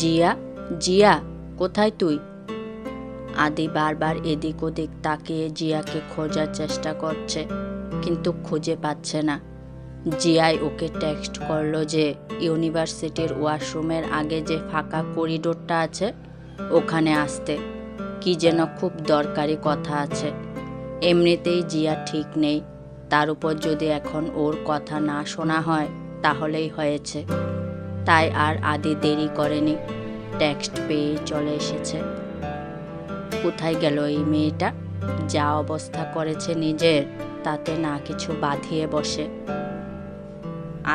জিয়া, জিয়া, কোথায় তুই? আদি বারবার এদিক ওদিক তাকিয়ে জিয়াকে খোঁজার চেষ্টা করছে, কিন্তু খুঁজে পাচ্ছে না। জিয়াই ওকে টেক্সট করলো যে ইউনিভার্সিটির ওয়াশরুমের আগে যে ফাঁকা করিডোরটা আছে ওখানে আসতে, কি যেন খুব দরকারি কথা আছে। এমনিতেই জিয়া ঠিক নেই, তার উপর যদি এখন ওর কথা না শোনা হয় তাহলেই হয়েছে। তাই আর আদি দেরি করেনি, টেক্সট পেয়ে চলে এসেছে। কোথায় গেল এই মেয়েটা? যা অবস্থা করেছে নিজের, তাতে না কিছু বাঁধিয়ে বসে।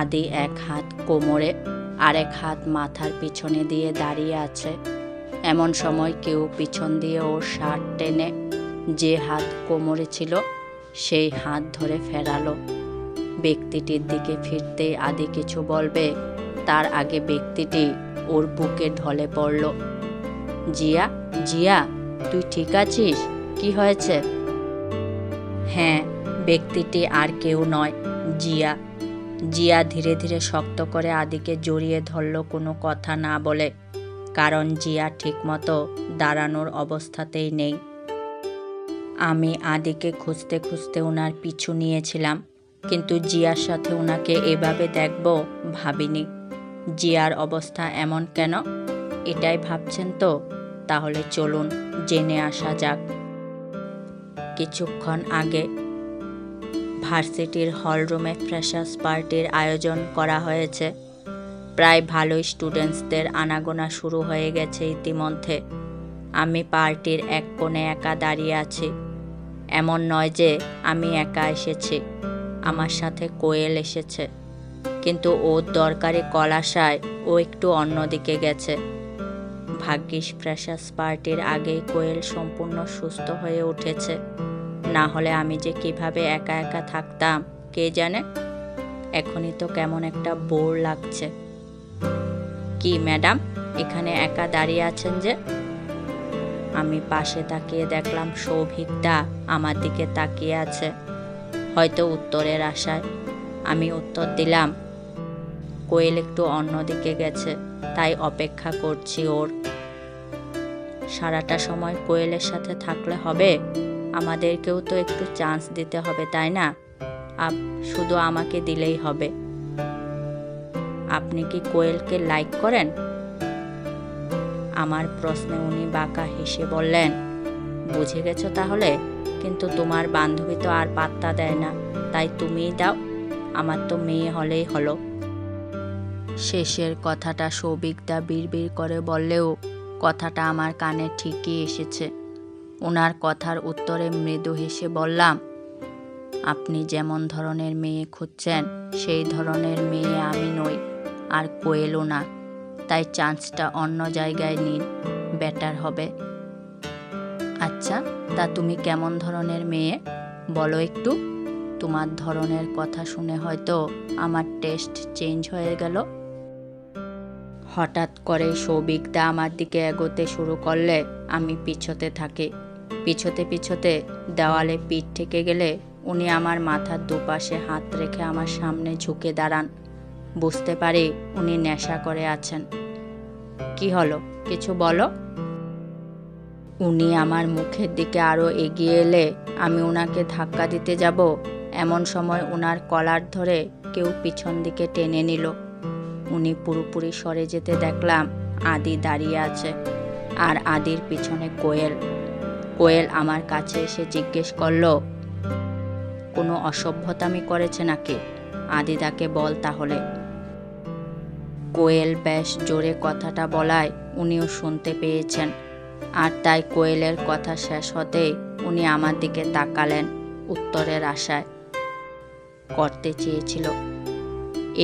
আদি এক হাত কোমরে আর এক হাত মাথার পিছনে দিয়ে দাঁড়িয়ে আছে। এমন সময় কেউ পিছন দিয়ে ওর শার্ট টেনে যে হাত কোমরে ছিল সেই হাত ধরে ফেরালো। ব্যক্তিটির দিকে ফিরতেই আদি কিছু বলবে, তার আগে ব্যক্তিটি ওর বুকে ঢলে পড়ল। জিয়া, জিয়া, তুই ঠিক আছিস? কি হয়েছে? হ্যাঁ, ব্যক্তিটি আর কেউ নয়, জিয়া। জিয়া ধীরে ধীরে শক্ত করে আদিকে জড়িয়ে ধরল, কোনো কথা না বলে, কারণ জিয়া ঠিকমতো দাঁড়ানোর অবস্থাতেই নেই। আমি আদিকে খুঁজতে খুঁজতে ওনার পিছু নিয়েছিলাম, কিন্তু জিয়ার সাথে ওনাকে এভাবে দেখব ভাবিনি। জিয়ার অবস্থা এমন কেন, এটাই ভাবছেন তো? তাহলে চলুন জেনে আসা যাক। কিছুক্ষণ আগে ভার্সিটির হলরুমে ফ্রেশার্স পার্টির আয়োজন করা হয়েছে। প্রায় ভালোই স্টুডেন্টসদের আনাগোনা শুরু হয়ে গেছে ইতিমধ্যে। আমি পার্টির এক কোণে একা দাঁড়িয়ে আছি। এমন নয় যে আমি একা এসেছি, আমার সাথে কোয়েল এসেছে, কিন্তু ওর দরকারি কল আসায় ও একটু অন্যদিকে গেছে। ভাগ্যিস ফ্রেশার্স পার্টির আগেই কোয়েল সম্পূর্ণ সুস্থ হয়ে উঠেছে, না হলে আমি যে কিভাবে একা একা থাকতাম কে জানে। এখনই তো কেমন একটা বোর লাগছে। কি ম্যাডাম, এখানে একা দাঁড়িয়ে আছেন যে? আমি পাশে তাকিয়ে দেখলাম সৌভিকদা আমার দিকে তাকিয়ে আছে, হয়তো উত্তরের আশায়। আমি উত্তর দিলাম, কোয়েল একটু অন্যদিকে গেছে, তাই অপেক্ষা করছি ওর। সারাটা সময় কোয়েলের সাথে থাকলে হবে? আমাদেরকেও তো একটু চান্স দিতে হবে, তাই না? শুধু আমাকে দিলেই হবে। আপনি কি কোয়েলকে লাইক করেন? আমার প্রশ্নে উনি বাঁকা হেসে বললেন, বুঝে গেছো তাহলে? কিন্তু তোমার বান্ধবী তো আর পাত্তা দেয় না, তাই তুমিই দাও। আমার তো মেয়ে হলেই হলো। শেষের কথাটা সৌভিকদা বিড়বিড় করে বললেও কথাটা আমার কানে ঠিকই এসেছে। ওনার কথার উত্তরে মৃদু হেসে বললাম, আপনি যেমন ধরনের মেয়ে খুঁজছেন সেই ধরনের মেয়ে আমি নই, আর কোয়েলও না। তাই চান্সটা অন্য জায়গায় নিন, বেটার হবে। আচ্ছা, তা তুমি কেমন ধরনের মেয়ে বলো একটু? তোমার ধরনের কথা শুনে হয়তো আমার টেস্ট চেঞ্জ হয়ে গেল। হঠাৎ করে সৌভিকদা আমার দিকে এগোতে শুরু করলে আমি পিছতে থাকি। পিছতে পিছতে দেওয়ালে পিঠ ঠেকে গেলে উনি আমার মাথার দুপাশে হাত রেখে আমার সামনে ঝুঁকে দাঁড়ান। বুঝতে পারি উনি নেশা করে আছেন। কি হলো, কিছু বলো। উনি আমার মুখের দিকে আরো এগিয়ে এলে আমি ওনাকে ধাক্কা দিতে যাব, এমন সময় ওনার কলার ধরে কেউ পিছন দিকে টেনে নিল। উনি পুরোপুরি সরে যেতে দেখলাম আদি দাঁড়িয়ে আছে, আর আদির পিছনে কোয়েল। কোয়েল আমার কাছে এসে জিজ্ঞেস করলো, কোনো অসভ্যতামি করেছে নাকি? আদিদাকে বল তাহলে। কোয়েল বেশ জোরে কথাটা বলায় উনিও শুনতে পেয়েছেন, আর তাই কোয়েলের কথা শেষ হতেই উনি আমার দিকে তাকালেন উত্তরের আশায়। করতে চেয়েছিল।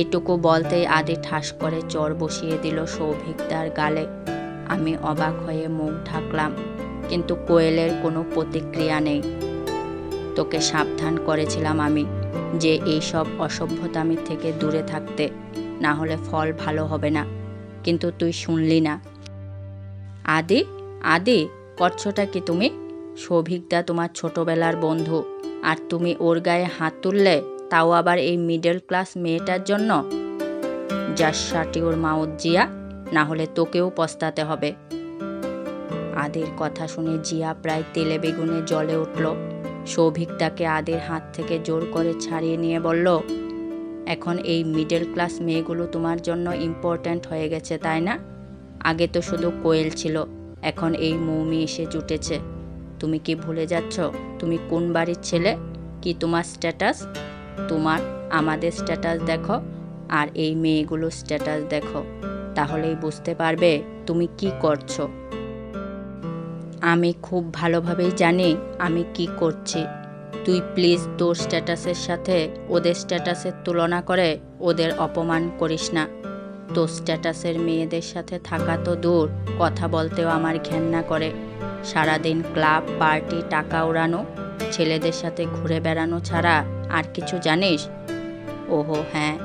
এটুকু বলতেই আদি ঠাস করে চড় বসিয়ে দিল সৌভিকদার গালে। আমি অবাক হয়ে মুখ ঢাকলাম, কিন্তু কোয়েলের কোনো প্রতিক্রিয়া নেই। তোকে সাবধান করেছিলাম আমি যে এইসব অসভ্যতামি থেকে দূরে থাকতে, না হলে ফল ভালো হবে না, কিন্তু তুই শুনলি না। আদি, আদি, করছোটা কি তুমি? সৌভিকদা তোমার ছোটবেলার বন্ধু, আর তুমি ওর গায়ে হাত তুললে, তাও আবার এই মিডল ক্লাস মেয়েটার জন্য। Just shut your mouth Zia. না হলে তোকেও পস্তাতে হবে। আদির কথা শুনে জিয়া প্রায় তেলে বেগুনে জ্বলে উঠল। সৌভিক তাকে আদির হাত থেকে জোর করে ছাড়িয়ে নিয়ে বলল, এখন এই মিডল ক্লাস মেয়েগুলো তোমার জন্য ইম্পর্ট্যান্ট হয়ে গেছে, তাই না? আগে তো শুধু কোয়েল ছিল, এখন এই মৌমি এসে জুটেছে। তুমি কি ভুলে যাচ্ছ তুমি কোন বাড়ির ছেলে? কি তোমার স্ট্যাটাস? তোমার আমাদের স্ট্যাটাস দেখো আর এই মেয়েগুলোর স্ট্যাটাস দেখো, তাহলেই বুঝতে পারবে তুমি কি করছো। আমি খুব ভালোভাবেই জানি আমি কি করছি। তুই প্লিজ তোর স্ট্যাটাসের সাথে ওদের স্ট্যাটাসের তুলনা করে ওদের অপমান করিস না। তোর স্ট্যাটাসের মেয়েদের সাথে থাকা তো দূর, কথা বলতেও আমার ঘেন্না করে। সারাদিন ক্লাব পার্টি, টাকা উড়ানো, ছেলেদের সাথে ঘুরে বেড়ানো ছাড়া আর কিছু জানিস? ওহো হ্যাঁ,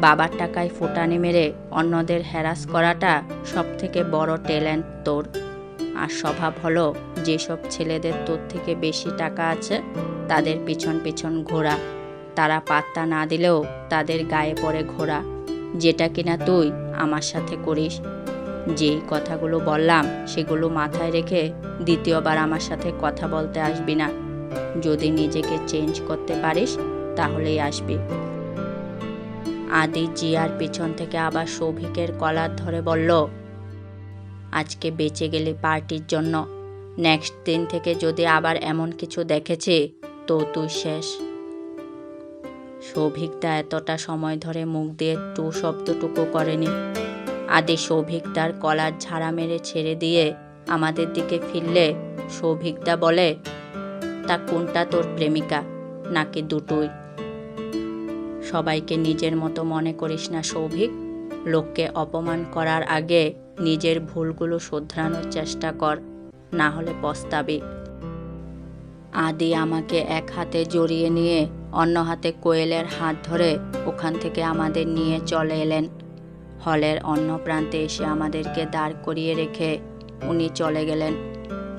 বাবার টাকায় ফুটানি মেরে অন্যদের হ্যারাস করাটা সব থেকে বড় ট্যালেন্ট তোর। আর স্বভাব হলো যেসব ছেলেদের তোর থেকে বেশি টাকা আছে তাদের পিছন পিছন ঘোরা, তারা পাত্তা না দিলেও তাদের গায়ে পড়ে ঘোরা, যেটা কিনা তুই আমার সাথে করিস। যেই কথাগুলো বললাম সেগুলো মাথায় রেখে দ্বিতীয়বার আমার সাথে কথা বলতে আসবি না। যদি নিজেকে চেঞ্জ করতে পারিস তাহলেই আসবি। আদি জিয়ার পিছন থেকে আবার সৌভিকের কলার ধরে বলল, আজকে বেঁচে গেলি পার্টির জন্য, নেক্সট দিন থেকে যদি আবার এমন কিছু দেখেছি তো তুই শেষ। সৌভিকদা এতটা সময় ধরে মুখ দিয়ে টু শব্দটুকু করেনি। আদি সৌভিকদার কলার ঝাড়া মেরে ছেড়ে দিয়ে আমাদের দিকে ফিরলে সৌভিকদা বলে, তা কোনটা তোর প্রেমিকা, নাকি দুটোই? সবাইকে নিজের মতো মনে করিস না সৌভিক। লোককে অপমান করার আগে নিজের ভুলগুলো শোধরানোর চেষ্টা কর, না হলে পস্তাবি। আদি আমাকে এক হাতে জড়িয়ে নিয়ে অন্য হাতে কোয়েলের হাত ধরে ওখান থেকে আমাদের নিয়ে চলে এলেন। হলের অন্য প্রান্তে এসে আমাদেরকে দাঁড় করিয়ে রেখে উনি চলে গেলেন।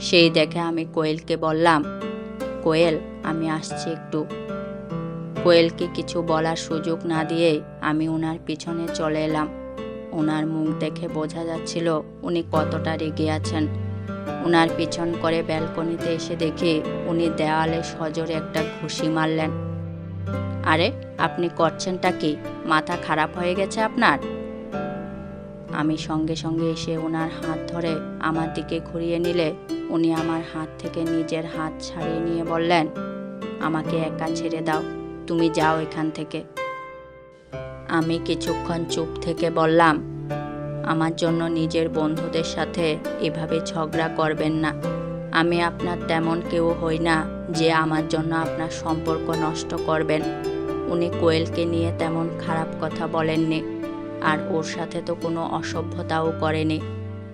সেই দেখে আমি কোয়েলকে বললাম, কোয়েল আমি আসছি একটু। কোয়েলকে কিছু বলার সুযোগ না দিয়ে আমি ওনার পিছনে চলে এলাম। ওনার মুখ দেখে বোঝা যাচ্ছিল উনি কতটা রেগে আছেন। ওনার পিছন করে ব্যালকনিতে এসে দেখি উনি দেওয়ালে সজোরে একটা ঘুষি মারলেন। আরে আপনি করছেনটা কি? মাথা খারাপ হয়ে গেছে আপনার? আমি সঙ্গে সঙ্গে এসে ওনার হাত ধরে আমার দিকে ঘুরিয়ে নিলে উনি আমার হাত থেকে নিজের হাত ছাড়িয়ে নিয়ে বললেন, আমাকে একা ছেড়ে দাও, তুমি যাও এখান থেকে। আমি কিছুক্ষণ চুপ থেকে বললাম, আমার জন্য নিজের বন্ধুদের সাথে এভাবে ঝগড়া করবেন না। আমি আপনার তেমন কেউ হই না যে আমার জন্য আপনার সম্পর্ক নষ্ট করবেন। উনি কোয়েলকে নিয়ে তেমন খারাপ কথা বলেননি, আর ওর সাথে তো কোনো অসভ্যতাও করেনি।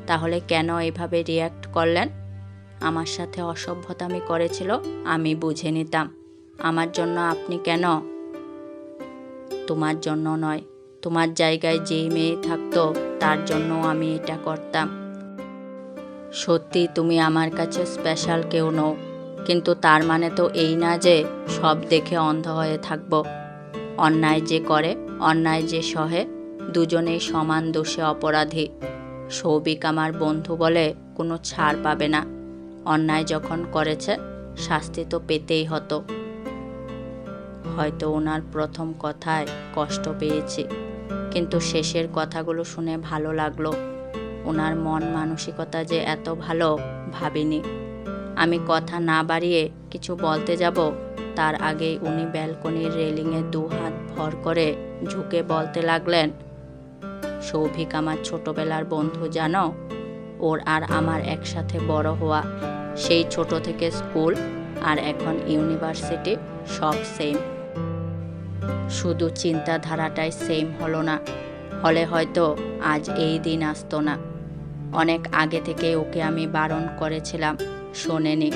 তাহলে কেন এভাবে রিয়্যাক্ট করলেন? আমার সাথে অসভ্যতামি করেছিল, আমি বুঝে নিতাম। আমার জন্য আপনি কেন? তোমার জন্য নয়, তোমার জায়গায় যেই মেয়ে থাকতো তার জন্য আমি এটা করতাম। সত্যি তুমি আমার কাছে স্পেশাল কেউ নও, কিন্তু তার মানে তো এই না যে সব দেখে অন্ধ হয়ে থাকব। অন্যায় যে করে, অন্যায় যে সহে, দুজনেই সমান দোষে অপরাধী। সৌভিক আমার বন্ধু বলে কোনো ছাড় পাবে না। অন্যায় যখন করেছে শাস্তি তো পেতেই হতো। হয়তো ওনার প্রথম কথায় কষ্ট পেয়েছি, কিন্তু শেষের কথাগুলো শুনে ভালো লাগলো। ওনার মন মানসিকতা যে এত ভালো ভাবিনি। আমি কথা না বাড়িয়ে কিছু বলতে যাব, তার আগেই উনি ব্যালকনির রেলিংয়ে দু হাত ভর করে ঝুঁকে বলতে লাগলেন, সৌভিক আমার ছোটবেলার বন্ধু জানো? ওর আর আমার একসাথে বড় হওয়া, সেই ছোট থেকে স্কুল আর এখন ইউনিভার্সিটি, সব সেম। শুধু চিন্তাধারাটাই সেম হলো না, হলে হয়তো আজ এই দিন আসতো না। অনেক আগে থেকে ওকে আমি বারণ করেছিলাম, শোনেনি।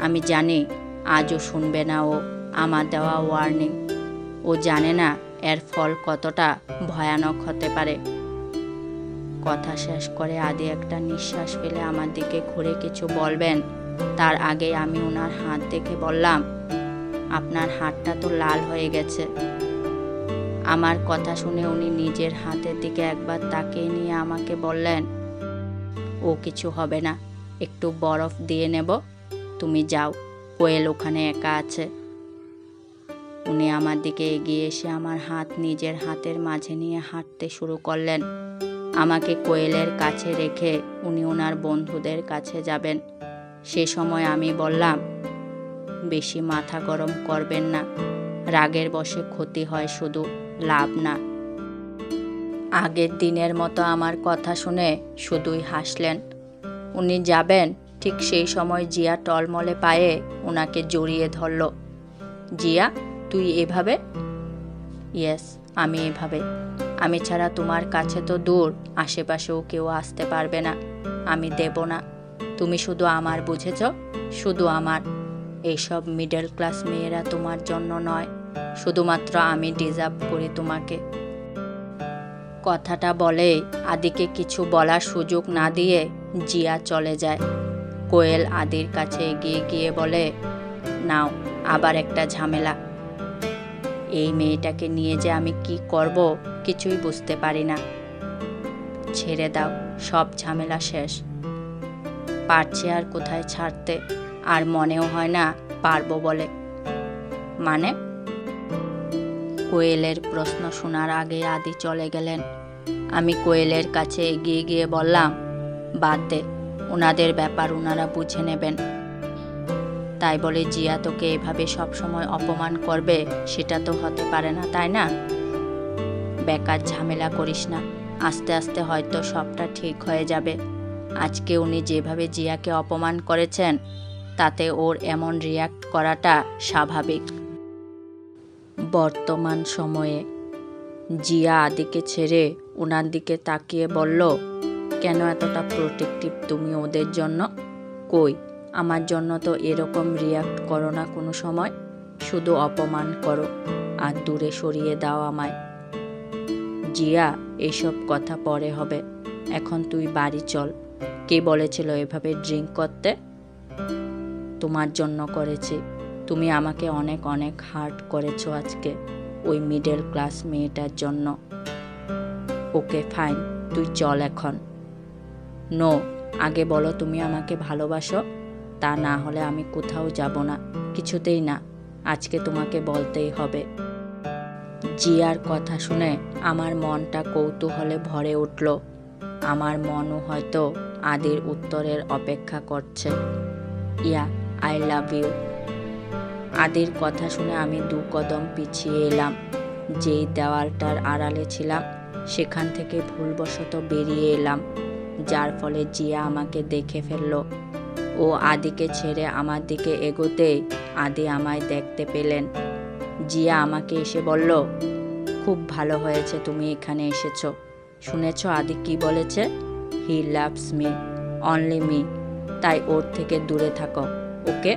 আমি জানি আজও শুনবে না ও আমার দেওয়া ওয়ার্নিং। ও জানে না এর ফল কতটা ভয়ানক হতে পারে। কথা শেষ করে আদি একটা নিঃশ্বাস ফেলে আমার দিকে ঘুরে কিছু বলবেন, তার আগে আমি ওনার হাত দেখে বললাম, আপনার হাতটা তো লাল হয়ে গেছে। আমার কথা শুনে উনি নিজের হাতের দিকে একবার তাকিয়ে নিয়ে আমাকে বললেন, ও কিছু হবে না, একটু বরফ দিয়ে নেব, তুমি যাও, কোয়েল ওখানে একা আছে। উনি আমার দিকে এগিয়ে এসে আমার হাত নিজের হাতের মাঝে নিয়ে হাঁটতে শুরু করলেন। আমাকে কোয়েলের কাছে রেখে উনি ওনার বন্ধুদের কাছে যাবেন। সে সময় আমি বললাম, বেশি মাথা গরম করবেন না, রাগের বশে ক্ষতি হয় শুধু, লাভ না। আগের দিনের মতো আমার কথা শুনে শুধুই হাসলেন। উনি যাবেন, ঠিক সেই সময় জিয়া টলমলে পায়ে ওনাকে জড়িয়ে ধরল। জিয়া, তুই এভাবে? ইয়েস, আমি এভাবে। আমি ছাড়া তোমার কাছে তো দূর, আশেপাশেও কেউ আসতে পারবে না, আমি দেব না। তুমি শুধু আমার, বুঝেছ? শুধু আমার। এইসব মিডল ক্লাস মেয়েরা তোমার জন্য নয়, শুধুমাত্র আমি ডিজার্ভ করি তোমাকে। কথাটা বলে আদিকে কিছু বলার সুযোগ না দিয়ে জিয়া চলে যায়। কোয়েল আদির কাছে এগিয়ে গিয়ে বলে, নাও, আবার একটা ঝামেলা। এই মেয়েটাকে নিয়ে যে আমি কি করব কিছুই বুঝতে পারি না। ছেড়ে দাও, সব ঝামেলা শেষ। পারছি আর কোথায় ছাড়তে, আর মনেও হয় না পারবো বলে। মানে? কোয়েলের প্রশ্ন শোনার আগে আদি চলে গেলেন। আমি কোয়েলের কাছে এগিয়ে গিয়ে বললাম, বাদ দে, ওনাদের ব্যাপার ওনারা বুঝে নেবেন। তাই বলে জিয়া তোকে এভাবে সবসময় অপমান করবে সেটা তো হতে পারে না, তাই না? বেকার ঝামেলা করিস না, আস্তে আস্তে হয়তো সবটা ঠিক হয়ে যাবে। আজকে উনি যেভাবে জিয়াকে অপমান করেছেন তাতে ওর এমন রিয়াক্ট করাটা স্বাভাবিক। বর্তমান সময়ে জিয়া আদিকে ছেড়ে ওনার দিকে তাকিয়ে বলল, কেন এতটা প্রোটেক্টিভ তুমি ওদের জন্য? কই, আমার জন্য তো এরকম রিয়াক্ট করো না কোনো সময়, শুধু অপমান করো আর দূরে সরিয়ে দাও আমায়। জিয়া, এইসব কথা পরে হবে, এখন তুই বাড়ি চল। কে বলেছিল এভাবে ড্রিঙ্ক করতে? তোমার জন্য করেছি, তুমি আমাকে অনেক অনেক হার্ট করেছো আজকে ওই মিডল ক্লাস মেয়েটার জন্য। ওকে ফাইন, তুই চল এখন। নো, আগে বলো তুমি আমাকে ভালোবাসো, তা না হলে আমি কোথাও যাব না, কিছুতেই না, আজকে তোমাকে বলতেই হবে। জিয়ার কথা শুনে আমার মনটা কৌতূহলে ভরে উঠল। আমার মনও হয়তো আদির উত্তরের অপেক্ষা করছে। ইয়া, আই লাভ ইউ। আদির কথা শুনে আমি 2 কদম পিছিয়ে এলাম। যেই দেওয়ালটার আড়ালে ছিলাম সেখান থেকে ভুলবশত বেরিয়ে এলাম, যার ফলে জিয়া আমাকে দেখে ফেলল। ও আদিকে ছেড়ে আমার দিকে এগোতেই আদি আমায় দেখতে পেলেন। জিয়া আমাকে এসে বলল, খুব ভালো হয়েছে তুমি এখানে এসেছো। শুনেছ আদি কি বলেছে? He loves me, only me, তাই ওর থেকে দূরে থাকো, ওকে?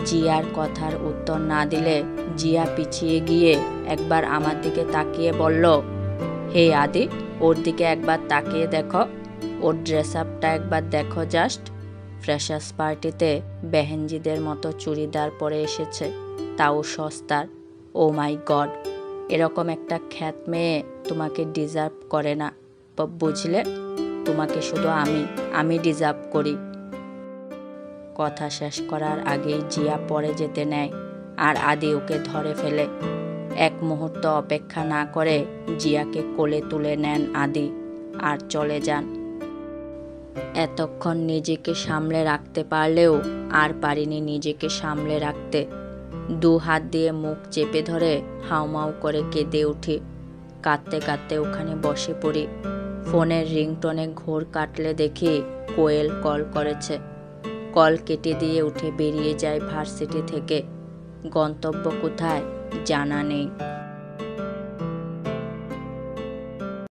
জিয়ার কথার উত্তর না দিলে জিয়া পিছিয়ে গিয়ে একবার আমার দিকে তাকিয়ে বলল, হে আদি, ওর দিকে একবার তাকিয়ে দেখো, ওর ড্রেস আপটা একবার দেখো জাস্ট। ফ্রেশার্স পার্টিতে বেহেনজিদের মতো চুড়িদার পরে এসেছে, তাও সস্তার। ও মাই গড, এরকম একটা খ্যাত মেয়ে তোমাকে ডিজার্ভ করে না, বুঝলে? তোমাকে শুধু আমি ডিজার্ভ করি। কথা শেষ করার আগেই জিয়া পরে যেতে নেয় আর আদি ওকে ধরে ফেলে। এক মুহূর্ত অপেক্ষা না করে জিয়াকে কোলে তুলে নেন আদি আর চলে যান। এতক্ষণ নিজেকে সামলে রাখতে পারলেও আর পারিনি নিজেকে সামলে রাখতে। 2 হাত দিয়ে মুখ চেপে ধরে হাউমাউ করে কেঁদে উঠি। কাঁদতে কাঁদতে ওখানে বসে পড়ি। ফোনের রিংটোনে ঘোর কাটলে দেখি কোয়েল কল করেছে। কল কেটে দিয়ে উঠে বেরিয়ে যায় ভার্সিটি থেকে। গন্তব্য কোথায় জানা নেই।